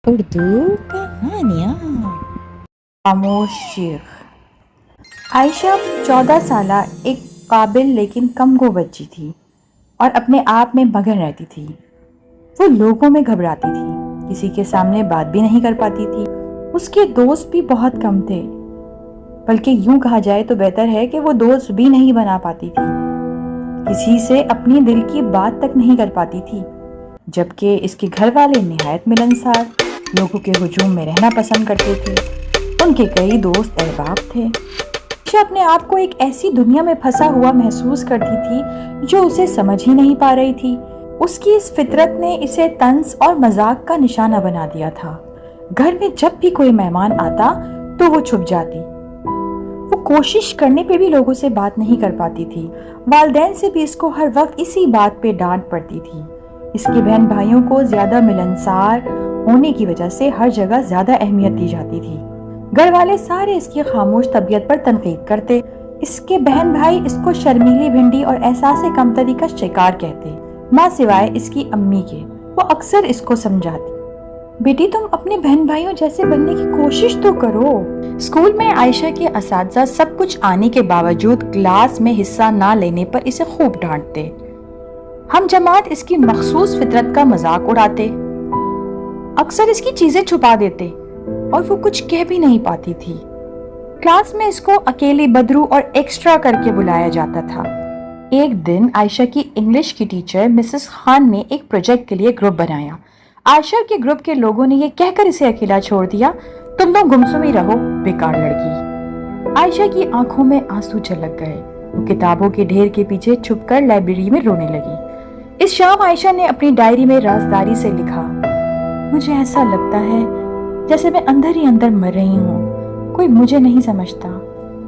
اردو کہانیاں۔ خاموش شیخ۔ عائشہ 14 سالہ ایک قابل لیکن کم گو بچی تھی اور اپنے آپ میں مگن رہتی تھی۔ وہ لوگوں میں گھبراتی تھی، کسی کے سامنے بات بھی نہیں کر پاتی تھی۔ اس کے دوست بھی بہت کم تھے، بلکہ یوں کہا جائے تو بہتر ہے کہ وہ دوست بھی نہیں بنا پاتی تھی۔ کسی سے اپنی دل کی بات تک نہیں کر پاتی تھی، جبکہ اس کے گھر والے نہایت ملنسار، لوگوں کے ہجوم میں رہنا پسند کرتے تھے۔ ان کے کئی دوست احباب تھے۔ عائشہ اپنے آپ کو ایک ایسی دنیا میں پھنسا ہوا محسوس کرتی تھی جو اسے سمجھ ہی نہیں پا رہی تھی۔ اس کی اس فطرت نے اسے طنز اور مذاق کا نشانہ بنا دیا تھا۔ گھر میں جب بھی کوئی مہمان آتا تو وہ چھپ جاتی۔ وہ کوشش کرنے پہ بھی لوگوں سے بات نہیں کر پاتی تھی۔ والدین سے بھی اس کو ہر وقت اسی بات پہ ڈانٹ پڑتی تھی۔ اس کے بہن بھائیوں کو زیادہ ملنسار ہونے کی وجہ سے ہر جگہ زیادہ اہمیت دی جاتی تھی۔ گھر والے سارے اس کی خاموش طبیعت پر تنقید کرتے۔ اس کے بہن بھائی اس کو شرمیلی بھنڈی اور احساس کمتری کا شکار کہتے، ماں سوائے اس کی امی کے۔ وہ اکثر اس کو سمجھاتی، بیٹی تم اپنے بہن بھائیوں جیسے بننے کی کوشش تو کرو۔ اسکول میں عائشہ کے اساتذہ سب کچھ آنے کے باوجود کلاس میں حصہ نہ لینے پر اسے خوب ڈانٹتے۔ ہم جماعت اس کی مخصوص فطرت کا مذاق اڑاتے، اکثر اس کی چیزیں چھپا دیتے اور وہ کچھ کہہ بھی نہیں پاتی تھی۔ کلاس میں اس کو اکیلی بدرو اور ایکسٹرا کر کے بلایا جاتا تھا۔ ایک دن عائشہ کی انگلش کی ٹیچر مسز خان نے ایک پروجیکٹ کے لیے گروپ بنایا۔ عائشہ کے گروپ کے لوگوں نے یہ کہہ کر اسے اکیلا چھوڑ دیا، تم لوگ گمسم ہی رہو، بیکار لڑکی۔ عائشہ کی آنکھوں میں آنسو چھلک گئے۔ وہ کتابوں کے ڈھیر کے پیچھے چھپ کر لائبریری میں رونے لگی۔ اس شام عائشہ نے اپنی ڈائری میں رازداری سے لکھا، مجھے ایسا لگتا ہے جیسے میں اندر ہی اندر مر رہی ہوں، کوئی مجھے نہیں سمجھتا،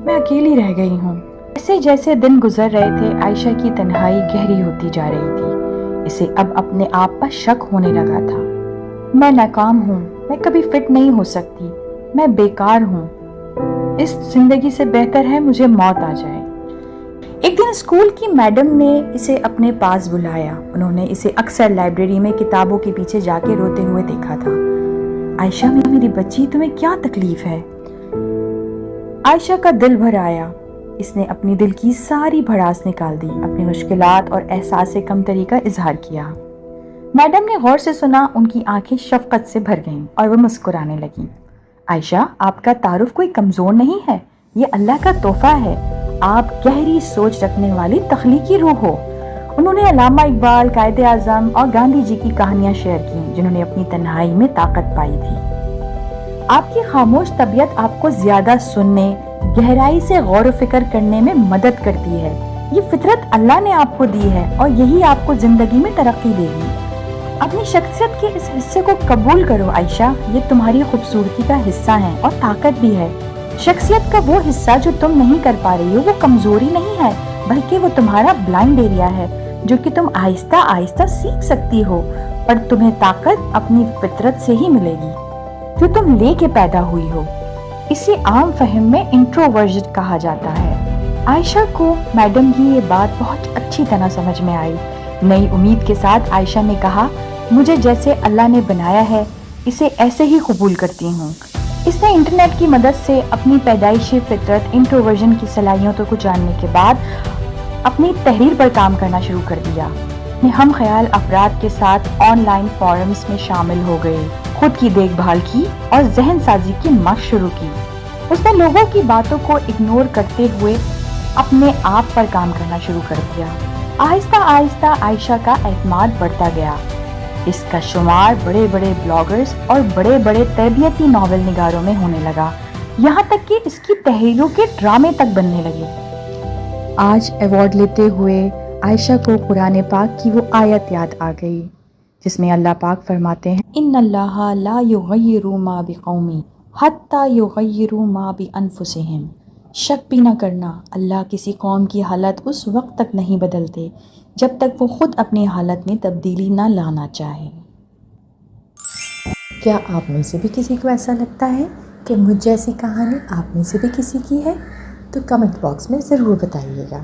میں اکیلی رہ گئی ہوں۔ جیسے جیسے دن گزر رہے تھے عائشہ کی تنہائی گہری ہوتی جا رہی تھی۔ اسے اب اپنے آپ پر شک ہونے لگا تھا۔ میں ناکام ہوں، میں کبھی فٹ نہیں ہو سکتی، میں بیکار ہوں، اس زندگی سے بہتر ہے مجھے موت آ جائے۔ ایک دن اسکول کی میڈم نے اسے اپنے پاس بلایا۔ انہوں نے اسے اکثر لائبریری میں کتابوں کے پیچھے جا کے روتے ہوئے دیکھا تھا۔ عائشہ میری بچی، تمہیں کیا تکلیف ہے؟ عائشہ کا دل بھر آیا۔ اس نے اپنی دل کی ساری بھڑاس نکال دی، اپنی مشکلات اور احساس کمتری کا اظہار کیا۔ میڈم نے غور سے سنا، ان کی آنکھیں شفقت سے بھر گئیں اور وہ مسکرانے لگیں۔ عائشہ، آپ کا تعارف کوئی کمزور نہیں ہے، یہ اللہ کا تحفہ ہے، آپ گہری سوچ رکھنے والی تخلیقی روح ہو۔ انہوں نے علامہ اقبال، قائد اعظم اور گاندھی جی کی کہانیاں شیئر کی، جنہوں نے اپنی تنہائی میں طاقت پائی تھی۔ آپ کی خاموش طبیعت آپ کو زیادہ سننے، گہرائی سے غور و فکر کرنے میں مدد کرتی ہے۔ یہ فطرت اللہ نے آپ کو دی ہے اور یہی آپ کو زندگی میں ترقی دے گی۔ اپنی شخصیت کے اس حصے کو قبول کرو عائشہ، یہ تمہاری خوبصورتی کا حصہ ہے اور طاقت بھی ہے۔ شخصیت کا وہ حصہ جو تم نہیں کر پا رہی ہو وہ کمزوری نہیں ہے، بلکہ وہ تمہارا بلائنڈ ایریا ہے جو کہ تم آہستہ آہستہ سیکھ سکتی ہو، پر تمہیں طاقت اپنی فطرت سے ہی ملے گی جو تم لے کے پیدا ہوئی ہو۔ اسے عام فہم میں انٹروورژن کہا جاتا ہے۔ عائشہ کو میڈم کی یہ بات بہت اچھی طرح سمجھ میں آئی۔ نئی امید کے ساتھ عائشہ نے کہا، مجھے جیسے اللہ نے بنایا ہے اسے ایسے ہی قبول کرتی ہوں۔ اس نے انٹرنیٹ کی مدد سے اپنی پیدائشی فطرت انٹروورژن کی صلاحیتوں کو جاننے کے بعد اپنی تحریر پر کام کرنا شروع کر دیا۔ اپنے ہم خیال افراد کے ساتھ آن لائن فورمز میں شامل ہو گئے، خود کی دیکھ بھال کی اور ذہن سازی کی مشق شروع کی۔ اس نے لوگوں کی باتوں کو اگنور کرتے ہوئے اپنے آپ پر کام کرنا شروع کر دیا۔ آہستہ آہستہ عائشہ کا اعتماد بڑھتا گیا۔ اس کا شمار بڑے بڑے بلاگرز اور بڑے بڑے تربیتی ناول نگاروں میں ہونے لگا، یہاں تک کہ اس کی تحریروں کے ڈرامے تک بننے لگے۔ آج ایوارڈ لیتے ہوئے عائشہ کو قرآن پاک کی وہ آیت یاد آ گئی جس میں اللہ پاک فرماتے ہیں، ان اللہ لا یغیر ما بقوم حتی یغیروا ما بانفسہم۔ شک بھی نہ کرنا، اللہ کسی قوم کی حالت اس وقت تک نہیں بدلتے جب تک وہ خود اپنی حالت میں تبدیلی نہ لانا چاہے۔ کیا آپ میں سے بھی کسی کو ایسا لگتا ہے کہ مجھ جیسی کہانی آپ میں سے بھی کسی کی ہے؟ تو کمنٹ باکس میں ضرور بتائیے گا۔